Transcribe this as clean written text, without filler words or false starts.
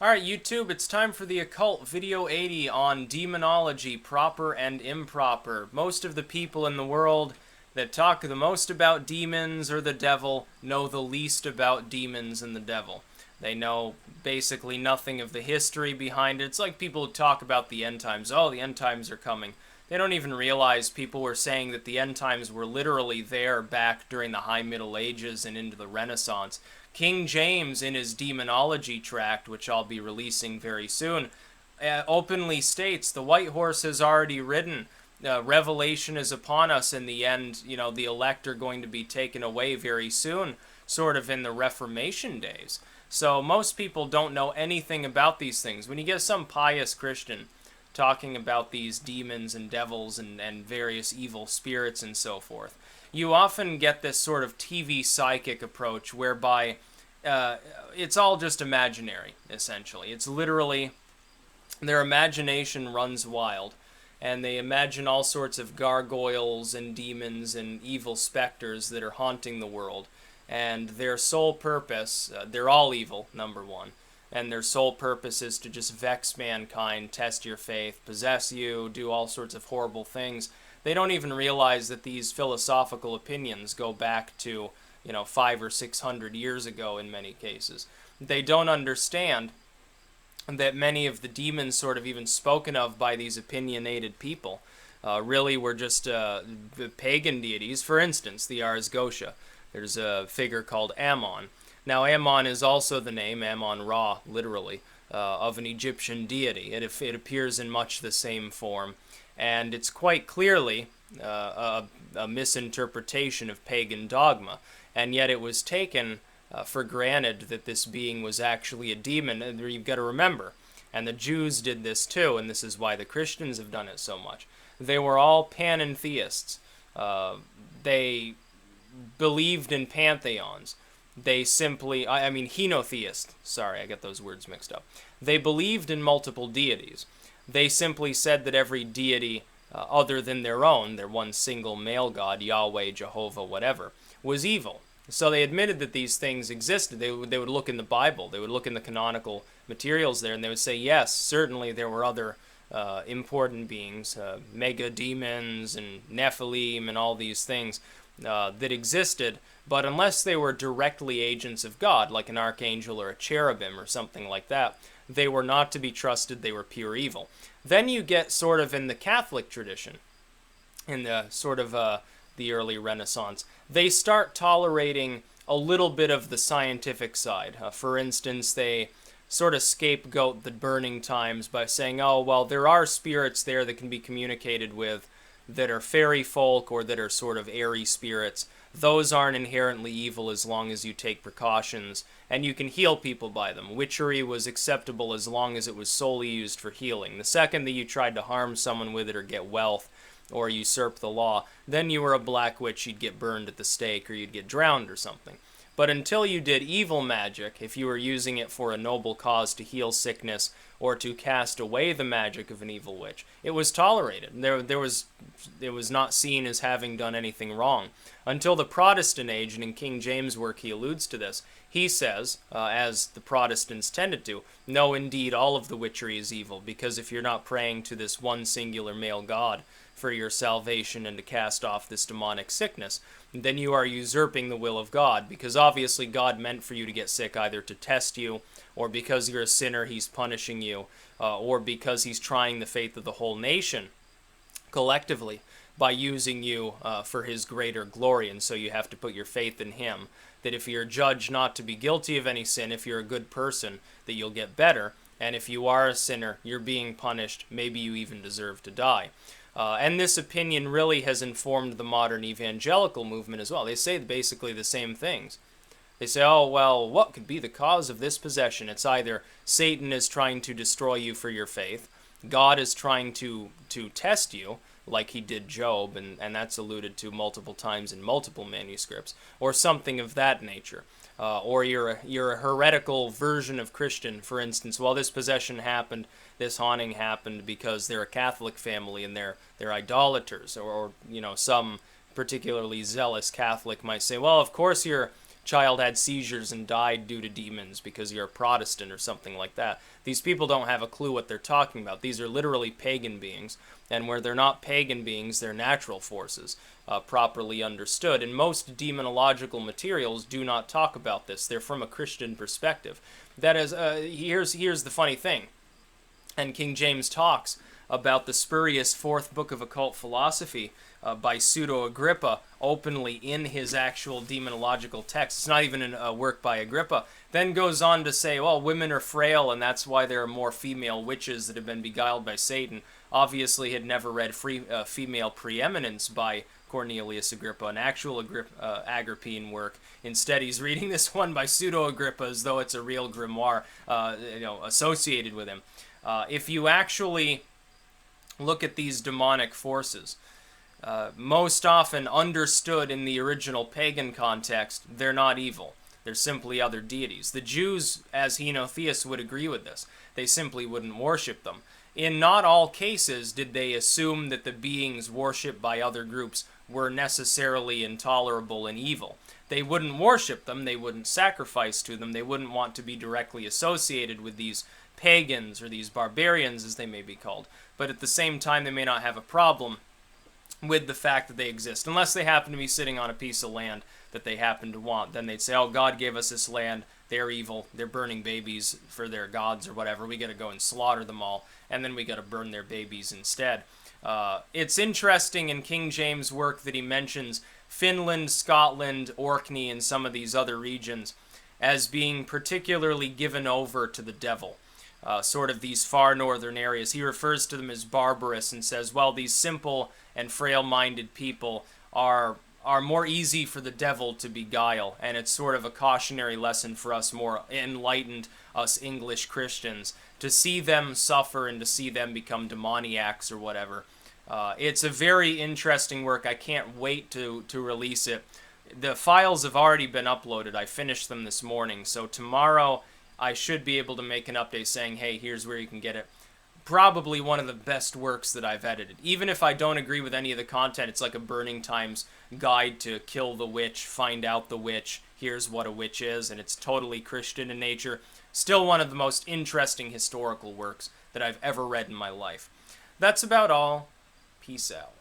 Alright, YouTube, it's time for the Occult Video 80 on demonology, proper and improper. Most of the people in the world that talk the most about demons or the devil know the least about demons and the devil. They know basically nothing of the history behind it. It's like people who talk about the end times. Oh, the end times are coming. They don't even realize people were saying that the end times were literally there back during the High Middle Ages and into the Renaissance. King James, in his demonology tract, which I'll be releasing very soon, openly states the white horse has already ridden. Revelation is upon us in the end. You know, the elect are going to be taken away very soon, sort of in the Reformation days. So most people don't know anything about these things. When you get some pious Christian talking about these demons and devils and various evil spirits and so forth, you often get this sort of TV psychic approach whereby it's all just imaginary, essentially. It's literally their imagination runs wild, and they imagine all sorts of gargoyles and demons and evil specters that are haunting the world. And their sole purpose, they're all evil, number one, and their sole purpose is to just vex mankind, test your faith, possess you, do all sorts of horrible things. They don't even realize that these philosophical opinions go back to, 500 or 600 years ago in many cases. They don't understand that many of the demons sort of even spoken of by these opinionated people really were just pagan deities. For instance, the Ars Goetia. There's a figure called Ammon. Now, Ammon is also the name, Ammon-Ra, literally, of an Egyptian deity. It appears in much the same form, and it's quite clearly a misinterpretation of pagan dogma, and yet it was taken for granted that this being was actually a demon. And you've got to remember, and the Jews did this too, and this is why the Christians have done it so much. They were all panentheists. They believed in pantheons. They simply, henotheists. Sorry, I get those words mixed up. They believed in multiple deities. They simply said that every deity other than their own, their one single male god, Yahweh, Jehovah, whatever, was evil. So they admitted that these things existed. They would look in the Bible. They would look in the canonical materials there, and they would say, yes, certainly there were other important beings, mega demons and Nephilim and all these things that existed, but unless they were directly agents of God, like an archangel or a cherubim or something like that, they were not to be trusted. They were pure evil. Then you get sort of in the Catholic tradition, in the sort of the early Renaissance, they start tolerating a little bit of the scientific side. For instance, they sort of scapegoat the burning times by saying, oh, well, there are spirits there that can be communicated with that are fairy folk or that are sort of airy spirits. Those aren't inherently evil as long as you take precautions, and you can heal people by them. Witchery was acceptable as long as it was solely used for healing. The second that you tried to harm someone with it or get wealth or usurp the law, then you were a black witch. You'd get burned at the stake or you'd get drowned or something. But until you did evil magic, if you were using it for a noble cause to heal sickness or to cast away the magic of an evil witch, it was tolerated. It was not seen as having done anything wrong. Until the Protestant age, and in King James' work he alludes to this, he says, as the Protestants tended to, no, indeed, all of the witchery is evil, because if you're not praying to this one singular male god for your salvation and to cast off this demonic sickness, then you are usurping the will of God, because obviously God meant for you to get sick either to test you, or because you're a sinner he's punishing you, or because he's trying the faith of the whole nation collectively by using you for his greater glory, and so you have to put your faith in him, that if you're judged not to be guilty of any sin, if you're a good person, that you'll get better, and if you are a sinner, you're being punished, maybe you even deserve to die. And this opinion really has informed the modern evangelical movement as well. They say basically the same things. They say, oh, well, what could be the cause of this possession? It's either Satan is trying to destroy you for your faith, God is trying to test you, like he did Job, and that's alluded to multiple times in multiple manuscripts, or something of that nature. Or you're a heretical version of Christian, for instance. Well, this possession happened, this haunting happened because they're a Catholic family and they're idolaters, or some particularly zealous Catholic might say, well, of course you're child had seizures and died due to demons because you're a Protestant or something like that. These people don't have a clue what they're talking about. These are literally pagan beings, and where they're not pagan beings, they're natural forces, properly understood. And most demonological materials do not talk about this. They're from a Christian perspective. That is, here's the funny thing, and King James talks about the spurious fourth book of occult philosophy by Pseudo-Agrippa openly in his actual demonological text. It's not even a work by Agrippa. Then goes on to say, well, women are frail, and that's why there are more female witches that have been beguiled by Satan. Obviously had never read Female Preeminence by Cornelius Agrippa, an actual Agrippine work. Instead, he's reading this one by Pseudo-Agrippa as though it's a real grimoire associated with him. If you actually look at these demonic forces, most often understood in the original pagan context, they're not evil. They're simply other deities. The Jews, as henotheists, would agree with this. They simply wouldn't worship them. In not all cases did they assume that the beings worshipped by other groups were necessarily intolerable and evil. They wouldn't worship them, they wouldn't sacrifice to them, they wouldn't want to be directly associated with these pagans or these barbarians, as they may be called. But at the same time, they may not have a problem with the fact that they exist, unless they happen to be sitting on a piece of land that they happen to want. Then they'd say, oh, God gave us this land, they're evil, they're burning babies for their gods or whatever, we gotta go and slaughter them all, and then we gotta burn their babies instead. It's interesting in King James' work that he mentions Finland, Scotland, Orkney, and some of these other regions as being particularly given over to the devil. Sort of these far northern areas. He refers to them as barbarous and says, well, these simple and frail-minded people are more easy for the devil to beguile, and it's sort of a cautionary lesson for us more enlightened, us English Christians, to see them suffer and to see them become demoniacs or whatever. It's a very interesting work. I can't wait to release it. The files have already been uploaded. I finished them this morning, so tomorrow I should be able to make an update saying, hey, here's where you can get it. Probably one of the best works that I've edited. Even if I don't agree with any of the content, it's like a Burning Times guide to kill the witch, find out the witch, here's what a witch is, and it's totally Christian in nature. Still one of the most interesting historical works that I've ever read in my life. That's about all. Peace out.